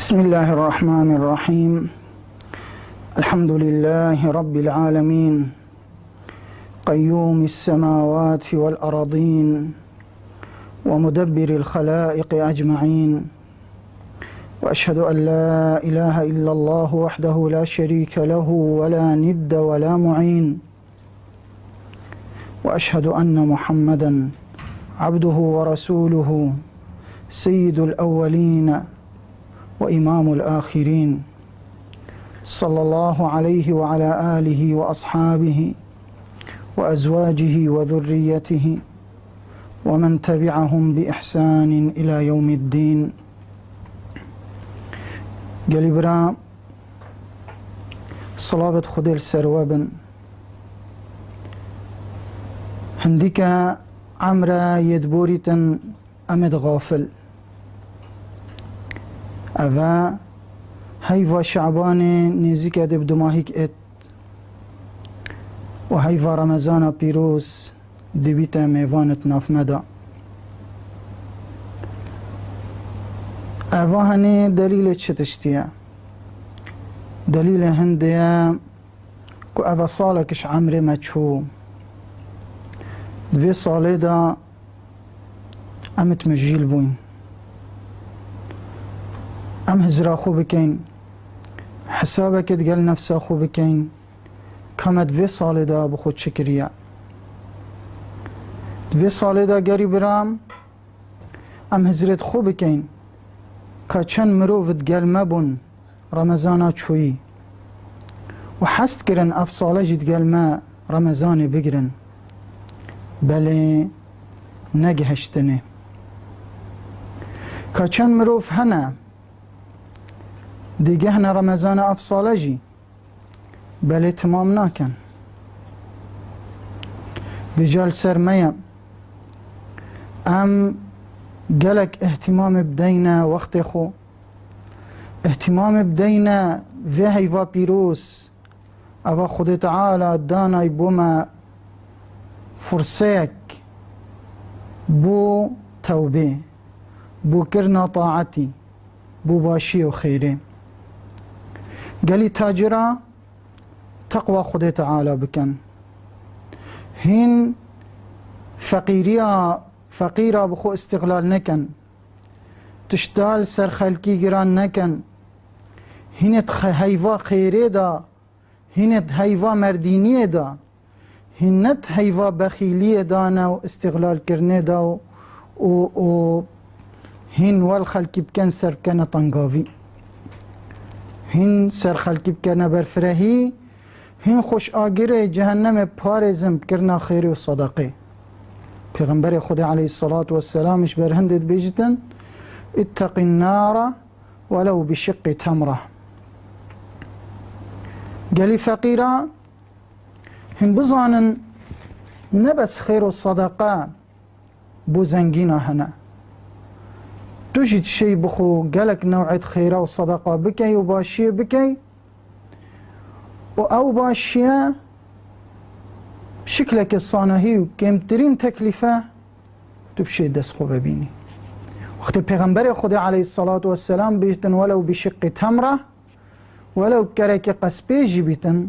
بسم الله الرحمن الرحيم. الحمد لله رب العالمين، قيوم السماوات والأراضين، ومدبر الخلائق أجمعين، وأشهد أن لا إله إلا الله وحده لا شريك له ولا ند ولا معين، وأشهد أن محمدا عبده ورسوله سيد الأولين وإمام الآخرين، صلى الله عليه وعلى آله وأصحابه وأزواجه وذريته ومن تبعهم بإحسان إلى يوم الدين. قال برا صلاة خدل سروابن هنديك عمرا يدبوريتن أمد غافل أفا هيفا شعبان نزيك دب دماهيك ات وهيفا رمضان بيروس دبيتا ميفانت ناف مدى. أفا هني دليل شتشتيا دليل هنديا كو أفا صالكش عمري مجهو دوي صالي دا أمت مجيل بوين أم هزرا خو بكين حسابك تقل نفسا خو بكين كما دوي صالي دا بخود شكريا دوي صالي دا قري برام أم هزرت خو بكين كاچن مروف تقل مبون رمضانا چوي وحست كرن اف صالة جي تقل ما رمضاني بقرن بلي نقهشتني كاچن مروف هنا دیگه هنه رمضان افصاله جی بله تمام ناکن بجال سرمیم ام قلق اهتمام بدينا وقت خو اهتمام بدينا في هيفا بيروس أفا خود تعالى دانا بوما فرسيك بو توبه بو كرنا طاعتي بو باشي وخيري قالي تاجرة تقوى خدي تعالى بكن هين فقيرة بخو استغلال نكن تشتال سر خلقي جران نكن هينت هيفا خيري دا هينت هيفا مرديني دا هينت هيفا بخيلية دانا واستغلال كرني دا و هين والخلقي بكن سر بكن طنقافي هين سر خلقي بكن برفرهي هين خوش آگره جهنم پارزم بكرنا خيري و صدقه. پیغمبر خدا عليه الصلاة والسلام اش برهندت بيجتن اتق النار ولو بشق تمره. قالي فقيرا هن بزانن نبس خير الصدقاء بو زنگينا هنا تجد شيء بخو قالك نوعية خيرة وصدقة بكي وباشية بكي أو باشية بشكلك الصانهي وكمترين تكلفة تبشي دسخو ببيني. وقت البيغمبر خدا عليه الصلاة والسلام بيجتن ولو بشق تمرة ولو كريك قسبي جبتن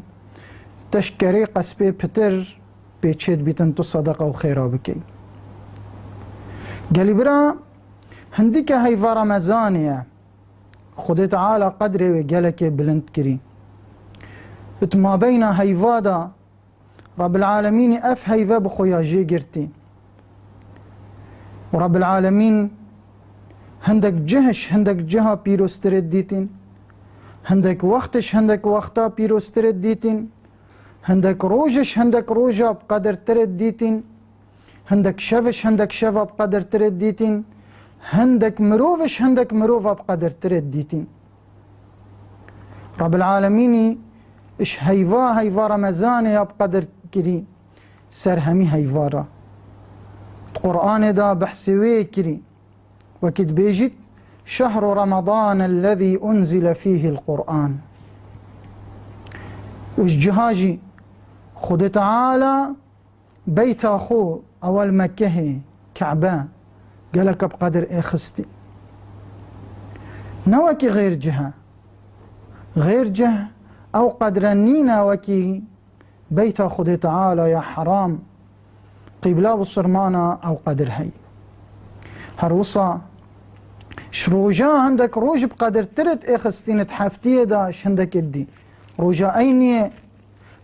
تشكري قسبي بتر بيتشد بيتن تصدقة وخيرة بكي. قالي برا هنديك هيفا رمضانية خدي تعالى قدري وقالك بلند كري اتما بين هيفا دا رب العالمين اف هيفا بخويا جي قرتي ورب العالمين هندك جهش هندك جهة بيروسترد ديتين هندك وقتش هندك وقتا بيروسترد ديتين هندك روجش هندك روجا بقدر ترد ديتين هندك شفش هندك شفا بقدر ترد ديتين هندك مروفش هندك مروفة بقدر ترد ديتين. رب العالمين اش هيفا رمضان يا بقدر كري سرهمي هيفارا القرآن دا بحسوي كري وكد بيجت شهر رمضان الذي أنزل فيه القرآن وش جهاجي خد تعالى بيت أخو أول مكة كعبان قالك بقدر اخستي نوكي غير جهة غير جهة أو قدرنينا وكي بيت خدي تعالى يا حرام قبلا بصرمانا أو قدر هي هروصا شروجا عندك روج بقدر ترت إخستين تحفتيه داش عندك الدي روجا أيني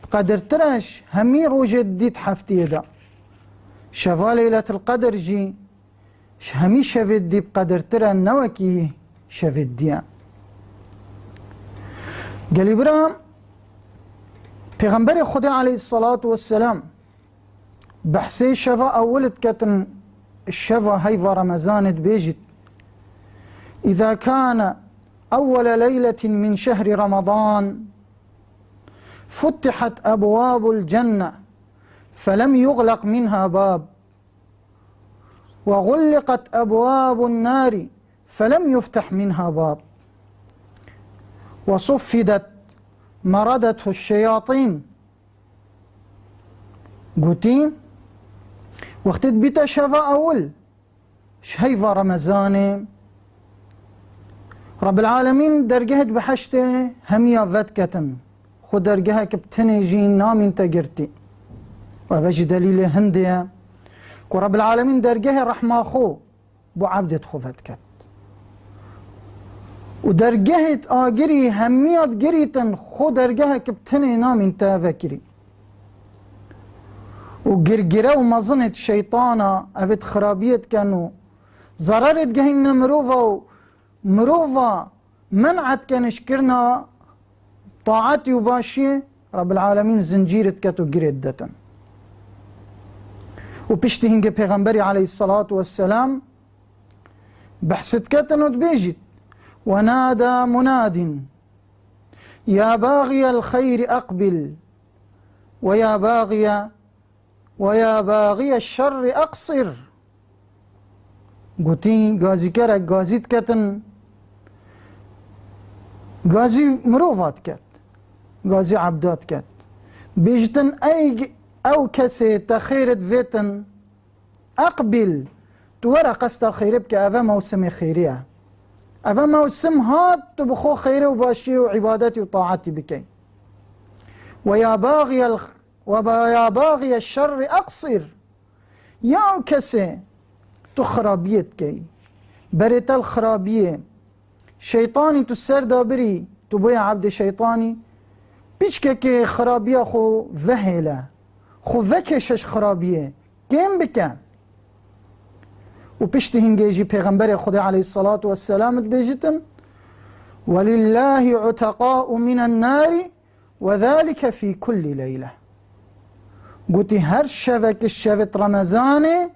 بقدر ترش همي روج دي تحفتيه دا شفا ليلة القدر جي همي شفت دي بقدر ترى النوكي شفت دي قال إبراهيم پیغمبر خدا عليه الصلاة والسلام بحثي شفا أولت كتن الشفا هيفا رمضان بيجت إذا كان أول ليلة من شهر رمضان فتحت أبواب الجنة فلم يغلق منها باب وغلقت أبواب النار فلم يفتح منها باب وصفدت مردته الشياطين قوتين وقت بيتا شفا أول شهيفا رمضان رب العالمين درجهت بحشته هميا فتكتن خود درجها كبتني جين نامين تقرتي وفاش دليل هندية ورب العالمين درجها رحمة خو بو عبدت خو فتكت ودرجهت آجري هميات جريتن خو درجها كبتني نامين تافكري وقرقرة ومظنة شيطانة أفت خرابيت كانوا ضررت جهنم مروفا مروفا منعت كان شكرنا طاعتي وباشية رب العالمين زنجيرت كتو قريت دتن وبشتهنج پیغمبري عليه الصلاة والسلام بحثت كتن وتبيجت ونادى مناد يا باغي الخير أقبل ويا باغي الشر أقصر قوتي غازي كرك غازيت كتن غازي مروفات كت غازي عبدات كت بيجتن أي أو كسي تخيرت فيتن أقبل تورا قصة خير بك أفا موسم خيرية أفا موسم هات تبخو خيري وباشي وعبادتي وطاعتي بكي ويا باغي الشر أقصر يا كسي تخرابيت كي بريت الخرابية شيطاني تسر دابري تبويا عبد شيطاني بيشكك خرابية خو ذهلة خو ذكشش خرابية كيم بكا وبيشتهنجي پیغمبر خدا عليه الصلاة والسلام بيجتن ولله عتقاء من النار وذلك في كل ليلة قلت هر شفك الشفت رمضان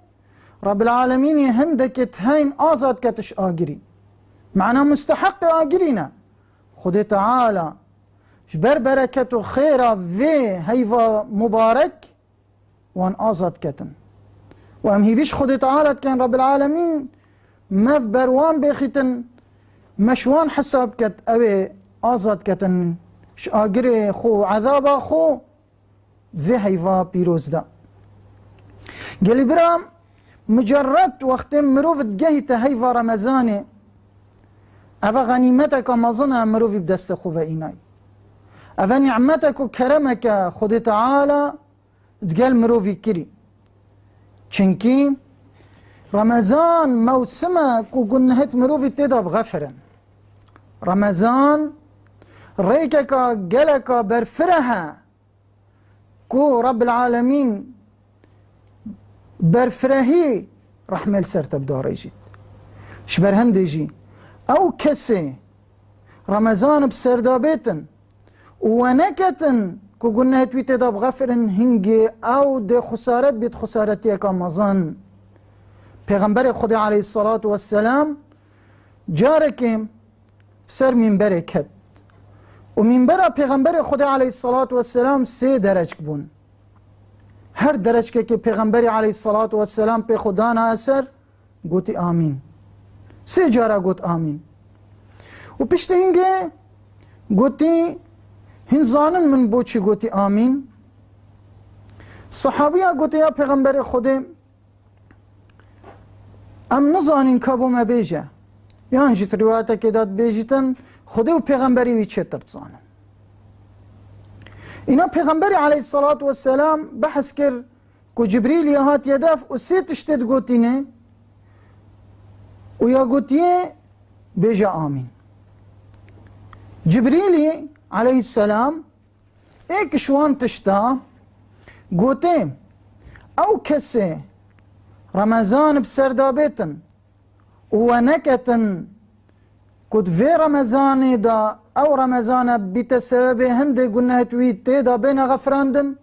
رب العالمين هندك تهين آزاد كتش آجري معنا مستحق آجرينا خدي تعالى جبر بركة خيرا في هيفا مبارك وان آزاد كتن وام هيفيش خدي تعالى كان رب العالمين ما في بروان بيختن مشوان حساب كت أبي آزاد كتن ش آجري خو عذابا خو في هيفا بيروز دا قال برام مجرد وقت مروفت جهت هيفا رمضان أفا غنيمتك مظنها مروفي بدست خوفا إيناي أفا نعمتك وكرمك خدي تعالى تقال مروفي كري چنكي رمضان موسمك وقنهت مروفي تدب غفرا رمضان ريكك قلك برفرها كو رب العالمين برفرهي رحمل سرت بدار يجيت شبر هندجي أو كسي رمضان بسردابيتن ونكتن كو قلنا تويت داب غفرن هنجي أو دي خسارت بيت خسارتي كامازان پیغمبر خدا عليه الصلاة والسلام جاركم سر منبر كد ومنبر پیغمبر خدا عليه الصلاة والسلام 3 درج بون هر درج که پیغمبر علیه الصلاة والسلام پی خدا ناثر گوتی آمین 3 جارا گوت آمین و پشت هنگه گوتی هنزانن من بوچی گوتی آمین صحابیه گوتی یا پیغمبر خدا ام نزانین کبو مبیجه یان جیت روایت که داد بیجیتن خدا و پیغمبری وی چه ترزانن. اینا پیغمبری علیه الصلاة والسلام بحث کرد که جبریل یهات یدف و سی تشتید گوتینه و یا گوتیه بیجا آمین. جبریلی علیه السلام ایک شوان تشتا گوته او کسی رمضان بسردابتن و نکتن کد في رمضان دا او رمضان بتسبب هنده گناه توید تیدا بین غفراندن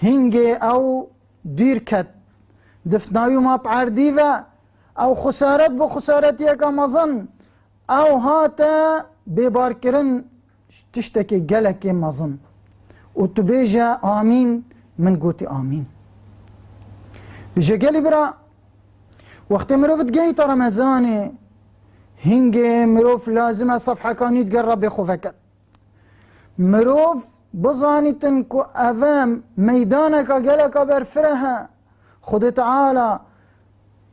هنگه او دیر کت دفنایو ما بعردیوه او خسارت بو خسارت یک مزن او هاتا ببار کرن تشتكي گلک مزن و تو بیجا آمین من گوتی آمین بیجا گلی برا وقت مروفت گهی تا رمضانه هنگه مروف لازمه صفحه کانید قرب بخوفکت مروف بزانیتن که اوام میدانک گلک برفرها خود تعالی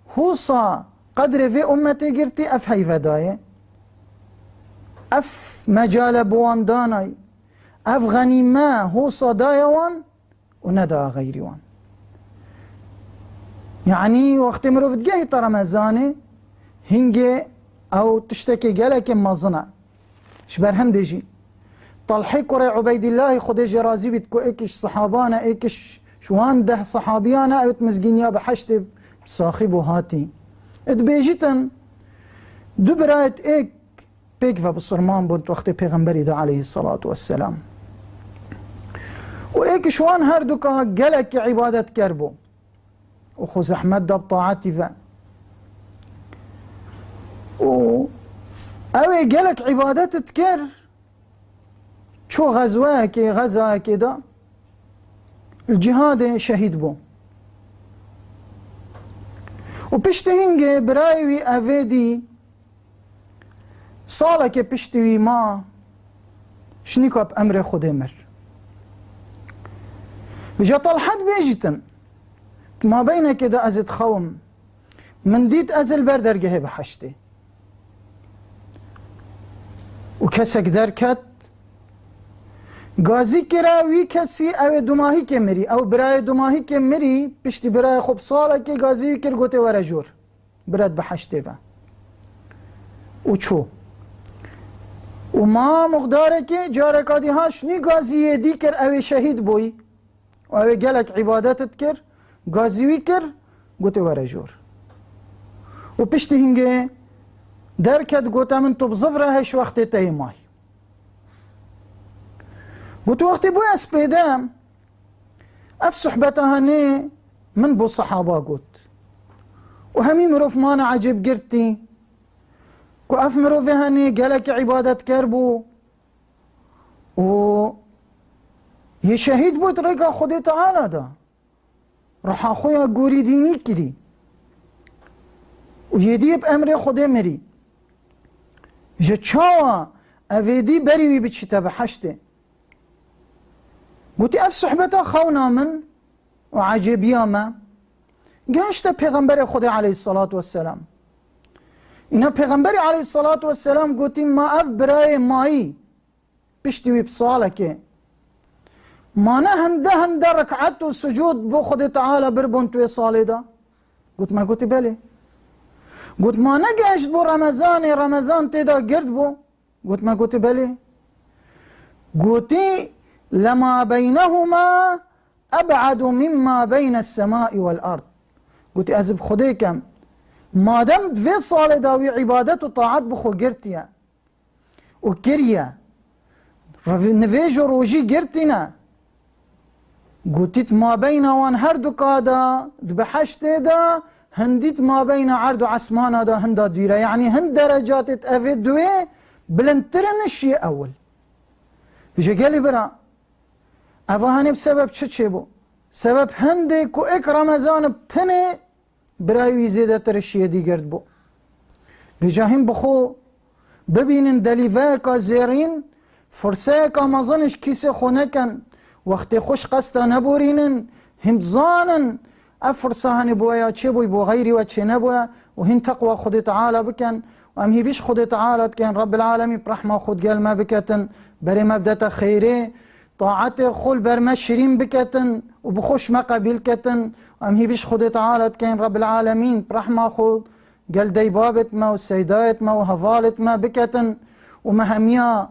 حوصا قدر في امتي گرتی اف هیفه دایه اف مجال بوان دانای اف غنیمه حوصا دایه وان و ندا غیری وان يعني وقت مروفت جاي تا رمضانه هنگه او تشتكي جالك مزنه شبر هم ديجي طلحي كري عبيد الله خديج رازي بتكو ايكش صحابانا ايكش شوان ده صحابيانا اوت مزجينيا بحشت صاحب هاتي ادبيجيتن دبرات ايك بيك فبصرمان بنت وقت پیغمبري ده عليه الصلاة والسلام وايك شوان هردوكا جالك عبادة كربو وخو زحمت ده بطاعتي فا اوي جالك عبادات تكر شو غزواك غزا كده الجهاد شهيد بو وبشتهنجي برايوي افيدي صالك بشتوي ما شنيكو بأمر خود مر بجا طلحت بيجتن ما بين كده ازد خوم من ديت ازل بردرجه بحشتي وكسك دركت غازي كراوي كسي او دماهي كمري او براي دماهي كمري بشتي براي خوب صالة كي غازي كرغوتي ورا جور برد بحشتي فا وچو وما مقدارك جاركادي هاش ني غازي دي كر او شهيد بوي او قالك عبادات تكر غازي ويكر غوتي ورا جور وبشتي هنگه دركت غوتا من تو بزفره هش وقت تيماي قلت وقت بو اسبيدام اف صحبتها هني من بو الصحابه قلت وهمي مروف مانا عجب قرتي كو اف مروف هني قالك عبادة كربو و يشهيد بو طريقة خدي تعالى دا راح اخويا قوري ديني كدي ويدي بأمري خدي مري جا تشاوا افيدي بريوي بتشتا بحشتي قلت اف صحبتا خونا من وعجب ياما قاشتا پیغمبر خدا عليه الصلاة والسلام اینا پیغمبر عليه الصلاة والسلام قلت ما اف براي ماي بشتوي بصالك ما هنده ركعت وسجود بو خدا تعالى بربون توي صالي دا قلت ما قلت بلي قلت ما نقاشت بو رمضان تيدا قرد بو قلت ما قلت بلي قلتي لما بينهما أبعد مما بين السماء والأرض قلت أزب خديكم ما دام في صالة داوي عبادة وطاعت بخو قرتيا وكريا نفيجو روجي قرتنا قلت ما بين وان هردو كادا بحشت دا هنديت ما بين عرض وعسمان دا هندا ديرا يعني هند درجات اتأفيد دوي بلنترن الشيء أول بيجي قالي برا افهاني بسبب چه بو سبب هنده كو اك رمضان بتنه برايوي زيادة ترشيه دي گرد بو بجاهم بخو ببينن دليفاكا زيرين فرساكا مظنش كيسي خونكن وقت خوش قستا نبورينن هم زانن افرسا هني بويا چه بوي بو غيري و چه نبويا وهن تقوى خود تعالى بكن ام هیویش خود تعالى كان رب العالمين برحمة خود قال ما بكتن بري مبدأ خيري طاعت خل برما شرين بكتن وبخش ما قبيل كتن ام هیویش خود تعالى كان رب العالمين برحمة خود قال دي بابت ما والسيدات ما وهفالت ما بكتن ومهميا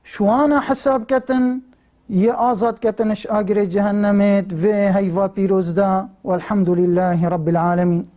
شوانا حساب كتن يآزاد كتنش آقر جهنمت في هيفا بيروزدا والحمد لله رب العالمين.